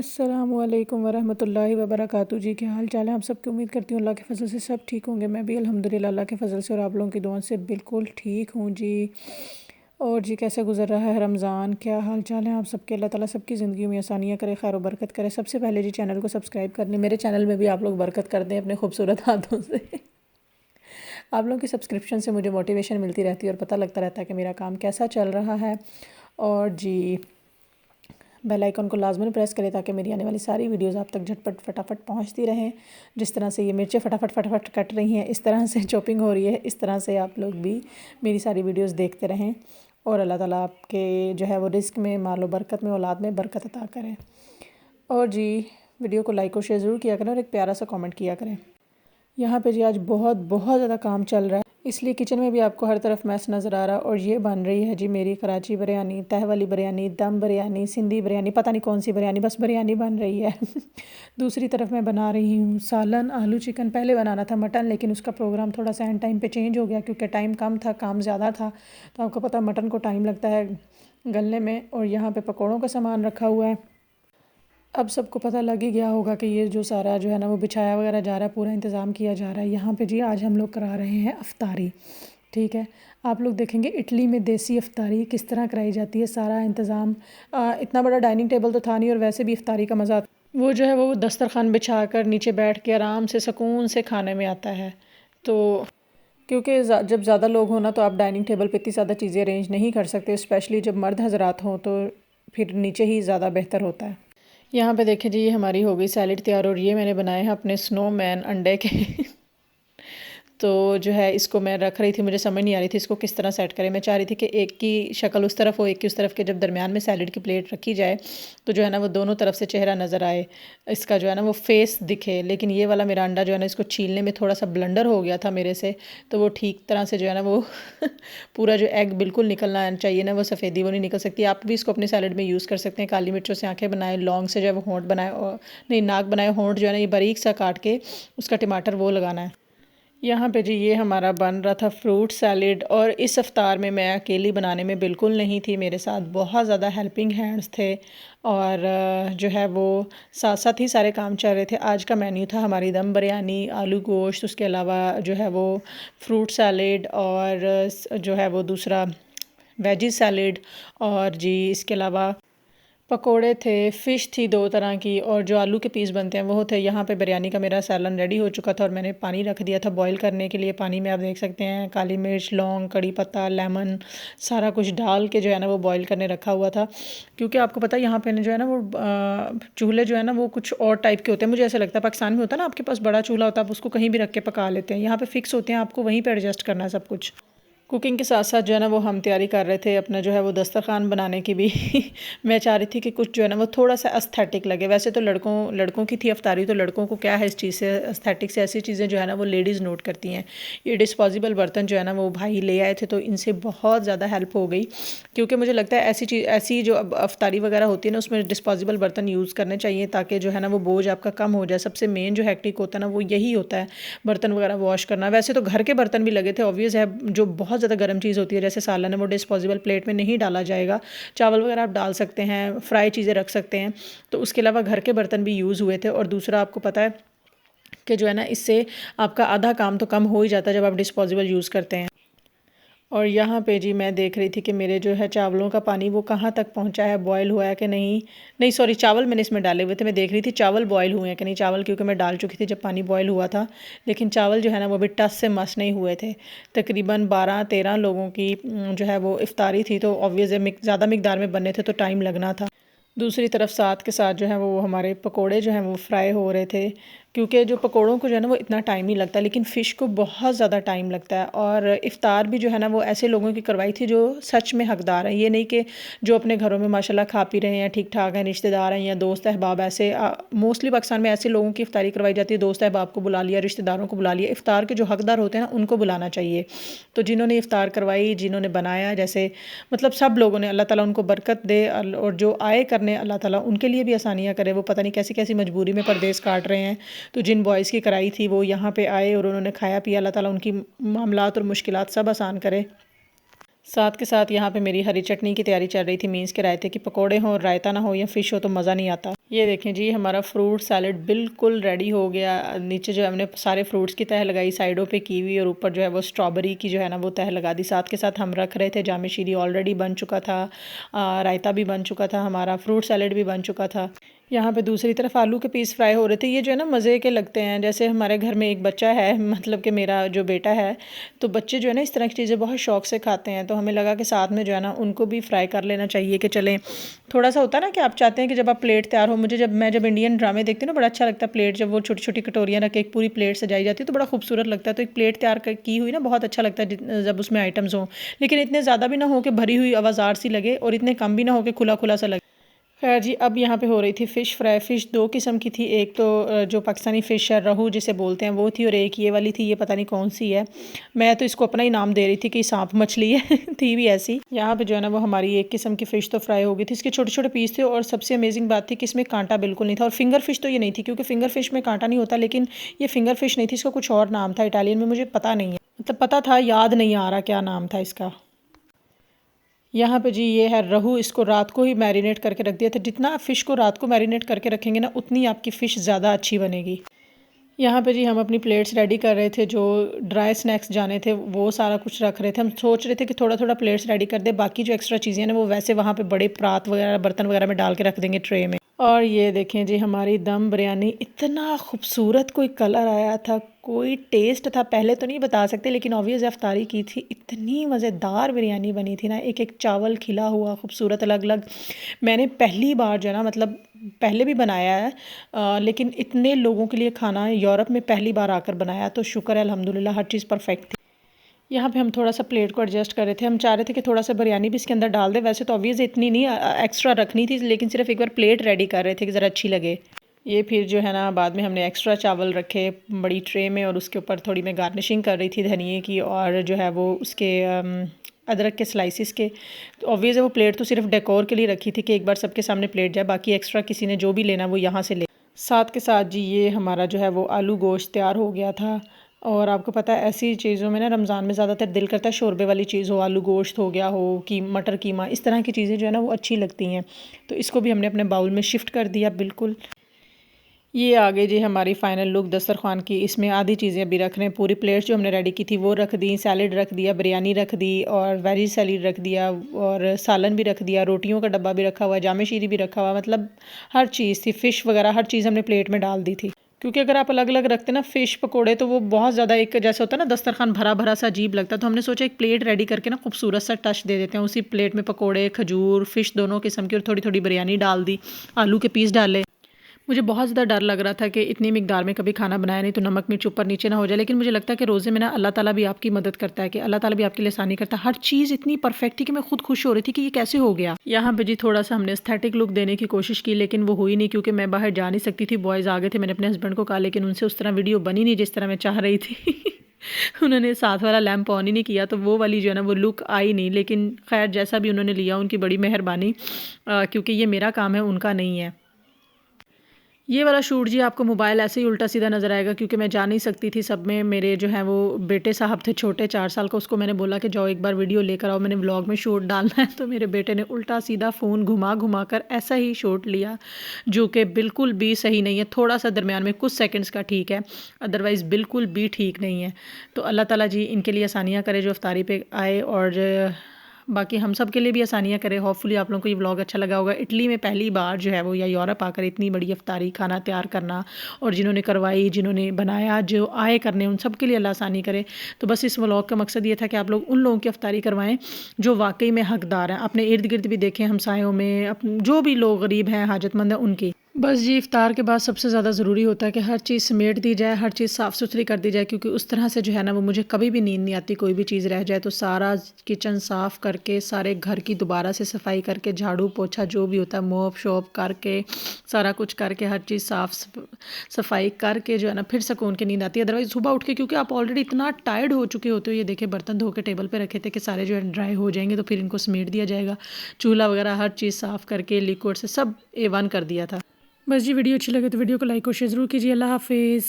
अस्सलामुअलैकुम वरहमतुल्लाहि वबरकातुहू। जी क्या हाल चाल है आप सबकी। उम्मीद करती हूँ अल्लाह के फ़ज़ल से सब ठीक होंगे। मैं भी अल्हम्दुलिल्लाह अल्लाह के फ़ज़ल से और आप लोगों की दुआ से बिल्कुल ठीक हूँ जी। और जी कैसे गुज़र रहा है रमज़ान, क्या हाल चाल है आप सबके। अल्लाह ताला सबकी ज़िंदगी में आसानियाँ करे, खैर व बरकत करे। सबसे पहले जी चैनल को सब्सक्राइब कर लें, मेरे चैनल में भी आप लोग बरकत कर दें अपने खूबसूरत हाथों से। आप लोगों की सब्सक्रिप्शन से मुझे मोटिवेशन मिलती रहती है और पता लगता रहता है कि मेरा काम कैसा चल रहा है। और जी बेल आइकन को लाजमन प्रेस करें ताकि मेरी आने वाली सारी वीडियोस आप तक झटपट फटाफट पहुंचती रहें। जिस तरह से ये मिर्चें फटाफट फटाफट कट रही हैं, इस तरह से चॉपिंग हो रही है, इस तरह से आप लोग भी मेरी सारी वीडियोस देखते रहें। और अल्लाह ताला आपके जो है वो रिस्क में, मालो बरकत में, औलाद में बरकत अता करें। और जी वीडियो को लाइक और शेयर ज़रूर किया करें और एक प्यारा सा कमेंट किया करें। यहाँ पे जी आज बहुत बहुत ज़्यादा काम चल रहा है, इसलिए किचन में भी आपको हर तरफ मैस नज़र आ रहा है। और ये बन रही है जी मेरी कराची बिरयानी, तह वाली बिरयानी, दम बिरयानी, सिंधी बिरयानी, पता नहीं कौन सी बिरयानी, बस बिरयानी बन रही है। दूसरी तरफ मैं बना रही हूँ सालन आलू चिकन। पहले बनाना था मटन, लेकिन उसका प्रोग्राम थोड़ा सा एंड टाइम पे चेंज हो गया क्योंकि टाइम कम था, काम ज़्यादा था। तो आपको पता मटन को टाइम लगता है गलने में। और यहाँ पर पकौड़ों का सामान रखा हुआ है। अब सबको पता लग ही गया होगा कि ये जो सारा जो है ना वो बिछाया वगैरह जा रहा है, पूरा इंतज़ाम किया जा रहा है। यहाँ पे जी आज हम लोग करा रहे हैं अफ्तारी। ठीक है, आप लोग देखेंगे इटली में देसी अफ्तारी किस तरह कराई जाती है। सारा इंतज़ाम, इतना बड़ा डाइनिंग टेबल तो था नहीं, और वैसे भी अफ्तारी का मज़ा वो जो है वो दस्तरखान बिछा कर नीचे बैठ के आराम से सुकून से खाने में आता है। तो क्योंकि जब ज़्यादा लोग हों ना तो आप डाइनिंग टेबल पे इतनी ज़्यादा चीज़ें अरेंज नहीं कर सकते, स्पेशली जब मर्द हजरात हों तो फिर नीचे ही ज़्यादा बेहतर होता है। यहाँ पे देखें जी ये हमारी हो गई सैलेड तैयार, और ये मैंने बनाए हैं अपने स्नोमैन अंडे के। तो जो है इसको मैं रख रही थी, मुझे समझ नहीं आ रही थी इसको किस तरह सेट करें। मैं चाह रही थी कि एक की शक्ल उस तरफ हो, एक की उस तरफ के, जब दरमियान में सैलेड की प्लेट रखी जाए तो जो है ना वो दोनों तरफ से चेहरा नज़र आए, इसका जो है ना वो फेस दिखे। लेकिन ये वाला मेरा अंडा जो है ना इसको छीलने में थोड़ा सा ब्लंडर हो गया था मेरे से, तो वो ठीक तरह से जो है ना वो पूरा जो एग बिल्कुल निकलना चाहिए ना वो सफ़ेदी वो नहीं निकल सकती। आप भी इसको अपने सैलेड में यूज़ कर सकते हैं। काली मिर्चों से आँखें बनाए, लौंग से जो है वो होंठ बनाए, और नहीं नाक बनाए, होंठ जो है ना ये बारीक सा काट के उसका टमाटर वो लगाना है। यहाँ पे जी ये हमारा बन रहा था फ्रूट सैलेड। और इस अफ्तार में मैं अकेली बनाने में बिल्कुल नहीं थी, मेरे साथ बहुत ज़्यादा हेल्पिंग हैंड्स थे। और जो है वो साथ साथ ही सारे काम चल रहे थे। आज का मेन्यू था हमारी दम बिरयानी, आलू गोश्त, उसके अलावा जो है वो फ्रूट सैलेड, और जो है वो दूसरा वेजी सैलेड, और जी इसके अलावा पकोड़े थे, फ़िश थी 2 तरह की, और जो आलू के पीस बनते हैं वो थे। यहाँ पे बिरयानी का मेरा सालन रेडी हो चुका था और मैंने पानी रख दिया था बॉईल करने के लिए। पानी में आप देख सकते हैं काली मिर्च, लौंग, कड़ी पत्ता, लेमन, सारा कुछ डाल के जो है ना वो बॉईल करने रखा हुआ था। क्योंकि आपको पता है यहाँ पे जो है ना वो चूल्हे जो है ना वो कुछ और टाइप के होते हैं। मुझे ऐसा लगता है पाकिस्तान में होता है ना आपके पास बड़ा चूल्हा होता है, आप उसको कहीं भी रख के पका लेते हैं। यहाँ पे फ़िक्स होते हैं, आपको वहीं पर एडजस्ट करना है सब कुछ। कुकिंग के साथ साथ जो है ना वो हम तैयारी कर रहे थे अपना जो है वो दस्तरखान बनाने की भी। मैं चाह रही थी कि कुछ जो है ना वो थोड़ा सा एस्थेटिक लगे। वैसे तो लड़कों की थी अफ्तारी, तो लड़कों को क्या है इस चीज़ से, एस्थेटिक से ऐसी चीज़ें जो है ना वो लेडीज़ नोट करती हैं। ये डिस्पोजेबल बर्तन जो है ना वो भाई ले आए थे, तो इनसे बहुत ज़्यादा हेल्प हो गई। क्योंकि मुझे लगता है ऐसी जो अफ्तारी वगैरह होती है ना उसमें डिस्पोजेबल बर्तन यूज़ करने चाहिए, ताकि जो है ना वो बोझ आपका कम हो जाए। सबसे मेन जो हैक्टिक होता है ना वो यही होता है, बर्तन वगैरह वॉश करना। वैसे तो घर के बर्तन भी लगे थे, ऑब्वियस है, जो बहुत ज़्यादा गर्म चीज़ होती है जैसे सालन है वो डिस्पोजेबल प्लेट में नहीं डाला जाएगा। चावल वगैरह आप डाल सकते हैं, फ्राई चीज़ें रख सकते हैं। तो उसके अलावा घर के बर्तन भी यूज़ हुए थे। और दूसरा आपको पता है कि जो है ना इससे आपका आधा काम तो कम हो ही जाता है जब आप डिस्पोजेबल यूज़ करते हैं। और यहाँ पे जी मैं देख रही थी कि मेरे जो है चावलों का पानी वो कहाँ तक पहुँचा है, बॉयल हुआ है कि नहीं। नहीं सॉरी, चावल मैंने इसमें डाले हुए थे, मैं देख रही थी चावल बॉयल हुए हैं कि नहीं। चावल क्योंकि मैं डाल चुकी थी जब पानी बॉयल हुआ था, लेकिन चावल जो है ना वो भी टस से मस नहीं हुए थे। तकरीबन 12-13 लोगों की जो है वो इफ्तारी थी, तो ऑब्वियस है ज़्यादा मिकदार में बनने थे तो टाइम लगना था। दूसरी तरफ साथ के साथ जो है वो हमारे पकोड़े जो हैं वो फ्राई हो रहे थे। क्योंकि जो पकोड़ों को जो है ना वो इतना टाइम नहीं लगता, लेकिन फ़िश को बहुत ज़्यादा टाइम लगता है। और इफ़्तार भी जो है ना वो ऐसे लोगों की करवाई थी जो सच में हकदार हैं। ये नहीं कि जो अपने घरों में माशाल्लाह खा पी रहे हैं, ठीक ठाक हैं, रिश्तेदार हैं या दोस्त अहबाब। ऐसे मोस्टली पाकिस्तान में ऐसे लोगों की इफ़्तारी करवाई जाती है, दोस्त अहबाब को बुला लिया, रिश्तेदारों को बुला लिया। इफ़्तार के जो हकदार होते हैं ना उनको बुलाना चाहिए। तो जिन्होंने इफ़्तार करवाई, जिन्होंने बनाया, जैसे मतलब सब लोगों ने, अल्लाह ताला उनको बरकत दे। और जो आए करने अल्लाह ताला उनके लिए भी आसानियाँ करे। वो पता नहीं कैसी कैसी मजबूरी में परदेस काट रहे हैं। तो जिन बॉयज़ की कराई थी वो यहाँ पे आए और उन्होंने खाया पिया। अल्लाह ताला उनकी मामलात और मुश्किलात सब आसान करे। साथ के साथ यहाँ पे मेरी हरी चटनी की तैयारी चल रही थी। मीन्स के रायते की, पकोड़े हों और रायता ना हो या फ़िश हो तो मज़ा नहीं आता। ये देखें जी हमारा फ्रूट सैलड बिल्कुल रेडी हो गया। नीचे जो है हमने सारे फ्रूट्स की तह लगाई, साइडों पे कीवी और ऊपर जो है वो स्ट्रॉबेरी की जो है ना वो तह लगा दी। साथ के साथ हम रख रहे थे जामे शीरी ऑलरेडी बन चुका था, रायता भी बन चुका था, हमारा फ्रूट सैलड भी बन चुका था। यहाँ पे दूसरी तरफ आलू के पीस फ्राई हो रहे थे। ये जो है ना मज़े के लगते हैं। जैसे हमारे घर में एक बच्चा है, मतलब कि मेरा जो बेटा है, तो बच्चे जो है ना इस तरह की चीज़ें बहुत शौक से खाते हैं, तो हमें लगा कि साथ में जो है ना उनको भी फ्राई कर लेना चाहिए कि चलें थोड़ा सा होता है ना कि आप चाहते हैं कि जब आप प्लेट तैयार हो। मुझे जब इंडियन ड्रामे देखती हूँ ना बड़ा अच्छा लगता है प्लेट, जब वो छोटी छोटी कटोरियाँ रख के एक पूरी प्लेट सजाई जाती है तो बड़ा खूबसूरत लगता है। तो एक प्लेट तैयार की हुई ना बहुत अच्छा लगता है जब उसमें आइटम्स हों, लेकिन इतने ज़्यादा भी ना हो कि भरी हुई आवाज़ार सी लगे और इतने कम भी ना हो कि खुला खुला सा लगे। खैर जी, अब यहाँ पे हो रही थी फ़िश फ्राई। फ़िश दो किस्म की थी, एक तो जो पाकिस्तानी फ़िश है रहू जिसे बोलते हैं वो थी, और एक ये वाली थी, ये पता नहीं कौन सी है। मैं तो इसको अपना ही नाम दे रही थी कि सांप मछली है थी भी ऐसी। यहाँ पे जो है ना वो हमारी एक किस्म की फ़िश तो फ्राई हो गई थी, इसके छोटे छोटे पीस थे और सबसे अमेजिंग बात थी कि इसमें कांटा बिल्कुल नहीं था। और फिंगर फ़िश तो ये नहीं थी क्योंकि फिंगर फ़िश में कांटा नहीं होता, लेकिन ये फिंगर फ़िश नहीं थी, इसका कुछ और नाम था इटालियन में, मुझे पता नहीं है, मतलब पता था याद नहीं आ रहा क्या नाम था इसका। यहाँ पे जी ये है रहू, इसको रात को ही मैरिनेट करके रख दिया था। जितना आप फ़िश को रात को मैरिनेट करके रखेंगे ना उतनी आपकी फ़िश ज़्यादा अच्छी बनेगी। यहाँ पे जी हम अपनी प्लेट्स रेडी कर रहे थे, जो ड्राई स्नैक्स जाने थे वो सारा कुछ रख रहे थे। हम सोच रहे थे कि थोड़ा थोड़ा प्लेट्स रेडी कर दे, बाकी जो एक्स्ट्रा चीज़ें हैं ना वो वैसे वहाँ पे बड़े परात वगैरह बर्तन वगैरह में डाल के रख देंगे ट्रे में। और ये देखें जी हमारी दम बिरयानी, इतना खूबसूरत कोई कलर आया था, कोई टेस्ट था पहले तो नहीं बता सकते, लेकिन ऑब्वियस अफ्तारी की थी, इतनी मज़ेदार बिरयानी बनी थी ना, एक एक चावल खिला हुआ खूबसूरत अलग अलग। मैंने पहली बार जो है ना, मतलब पहले भी बनाया है लेकिन इतने लोगों के लिए खाना यूरोप में पहली बार आकर बनाया, तो शुक्र है अल्हम्दुलिल्लाह हर चीज़ परफेक्ट थी। यहाँ पे हम थोड़ा सा प्लेट को एडजस्ट कर रहे थे। हम चाह रहे थे कि थोड़ा सा बिरयानी भी इसके अंदर डाल दें, वैसे तो ऑब्वियस इतनी नहीं एक्स्ट्रा रखनी थी, लेकिन सिर्फ एक बार प्लेट रेडी कर रहे थे कि ज़रा अच्छी लगे। ये फिर जो है ना बाद में हमने एक्स्ट्रा चावल रखे बड़ी ट्रे में, और उसके ऊपर थोड़ी मैं गार्निशिंग कर रही थी धनिए की, और जो है वो उसके अदरक के स्लाइसिस के। तो ऑब्वियस है वो प्लेट तो सिर्फ डेकोर के लिए रखी थी कि एक बार सबके सामने प्लेट जाए, बाकी एक्स्ट्रा किसी ने जो भी लेना वो यहाँ से ले। साथ के साथ जी ये हमारा जो है वो आलू गोश्त तैयार हो गया था। और आपको पता है ऐसी चीज़ों में ना रमज़ान में ज़्यादातर दिल करता है शोरबे वाली चीज़ हो, आलू गोश्त हो गया हो कि मटर कीमा, इस तरह की चीज़ें जो है ना वो अच्छी लगती हैं। तो इसको भी हमने अपने बाउल में शिफ्ट कर दिया बिल्कुल। ये आ गई जी हमारी फ़ाइनल लुक दस्तरखान की। इसमें आधी चीज़ें अभी रख रहे हैं, पूरी प्लेट्स जो हमने रेडी की थी वो रख दी, सैलेड रख दिया, बिरयानी रख दी और वेजी सैलेड रख दिया, और सालन भी रख दिया, रोटियों का डब्बा भी रखा हुआ है, जामे शीरी भी रखा हुआ, मतलब हर चीज़ थी, फ़िश वगैरह हर चीज़ हमने प्लेट में डाल दी थी। क्योंकि अगर आप अलग अलग रखते ना फ़िश पकोड़े तो वो बहुत ज़्यादा एक जैसा होता है ना दस्तरखान भरा भरा सा अजीब लगता है, तो हमने सोचा एक प्लेट रेडी करके ना खूबसूरत सा टच दे देते हैं। उसी प्लेट में पकोड़े, खजूर, फ़िश दोनों किस्म की और थोड़ी थोड़ी बिरयानी डाल दी, आलू के पीस डाले। मुझे बहुत ज़्यादा डर लग रहा था कि इतनी मिकदार में कभी खाना बनाया नहीं तो नमक मिर्च ऊपर नीचे ना हो जाए, लेकिन मुझे लगता है कि रोज़े में ना अल्लाह ताला भी आपकी मदद करता है, कि अल्लाह ताला भी आपके लिए आसानी करता है। हर चीज़ इतनी परफेक्ट थी कि मैं खुद खुश हो रही थी कि ये कैसे हो गया। यहाँ पे जी थोड़ा सा हमने एस्थेटिक लुक देने की कोशिश की, लेकिन वो हुई नहीं क्योंकि मैं बाहर जा नहीं सकती थी, बॉयज़ आ गए थे। मैंने अपने हस्बैंड को कहा, लेकिन उनसे उस तरह वीडियो बनी नहीं जिस तरह मैं चाह रही थी उन्होंने साथ वाला लैंप ऑन ही नहीं किया, तो वो वाली जो है ना वो लुक आई नहीं। लेकिन खैर जैसा भी उन्होंने लिया उनकी बड़ी मेहरबानी, क्योंकि ये मेरा काम है उनका नहीं है। ये वाला शूट जी आपको मोबाइल ऐसे ही उल्टा सीधा नज़र आएगा क्योंकि मैं जा नहीं सकती थी सब में। मेरे जो हैं वो बेटे साहब थे छोटे 4 साल का, उसको मैंने बोला कि जाओ एक बार वीडियो लेकर आओ, मैंने व्लॉग में शूट डालना है। तो मेरे बेटे ने उल्टा सीधा फ़ोन घुमा घुमा कर ऐसा ही शूट लिया जो कि बिल्कुल भी सही नहीं है। थोड़ा सा दरमियान में कुछ सेकंड्स का ठीक है, अदरवाइज़ बिल्कुल भी ठीक नहीं है। तो अल्लाह ताला जी इनके लिए आसानियाँ करे जो अफ्तारी पे आए, और बाकी हम सब के लिए भी आसानियाँ करे। होपफुली आप लोगों को ये व्लॉग अच्छा लगा होगा। इटली में पहली बार जो है वो या यूरोप आकर इतनी बड़ी अफ्तारी खाना तैयार करना, और जिन्होंने करवाई, जिन्होंने बनाया, जो आए करने, उन सब के लिए अल्लाह आसानी करे। तो बस इस व्लॉग का मकसद ये था कि आप लोग उन लोगों की अफ्तारी करवाएं जो वाकई में हकदार हैं। अपने इर्द गिर्द भी देखें, हमसायों में जो भी लोग गरीब हैं, हाजतमंद हैं, उनकी। बस जी इफ्तार के बाद सबसे ज़्यादा ज़रूरी होता है कि हर चीज़ समेट दी जाए, हर चीज़ साफ़ सुथरी कर दी जाए, क्योंकि उस तरह से जो है ना वो मुझे कभी भी नींद नहीं आती। कोई भी चीज़ रह जाए तो सारा किचन साफ़ करके, सारे घर की दोबारा से सफाई करके, झाड़ू पोछा जो भी होता है मोप शोप करके, सारा कुछ करके, हर चीज़ साफ़ सफाई करके जो है ना फिर सुकून की नींद आती है। अदरवाइज़ सुबह उठ के, क्योंकि आप ऑलरेडी इतना टायर्ड हो चुके होते हो। ये देखे बर्तन धो के टेबल पर रखे थे कि सारे जो है ड्राई हो जाएंगे तो फिर इनको समेट दिया जाएगा। चूल्हा वगैरह हर चीज़ साफ़ करके लिक्विड से सब A1 कर दिया था। बस जी वीडियो अच्छी लगे तो वीडियो को लाइक और शेयर ज़रूर कीजिए। अल्लाह हाफिज़।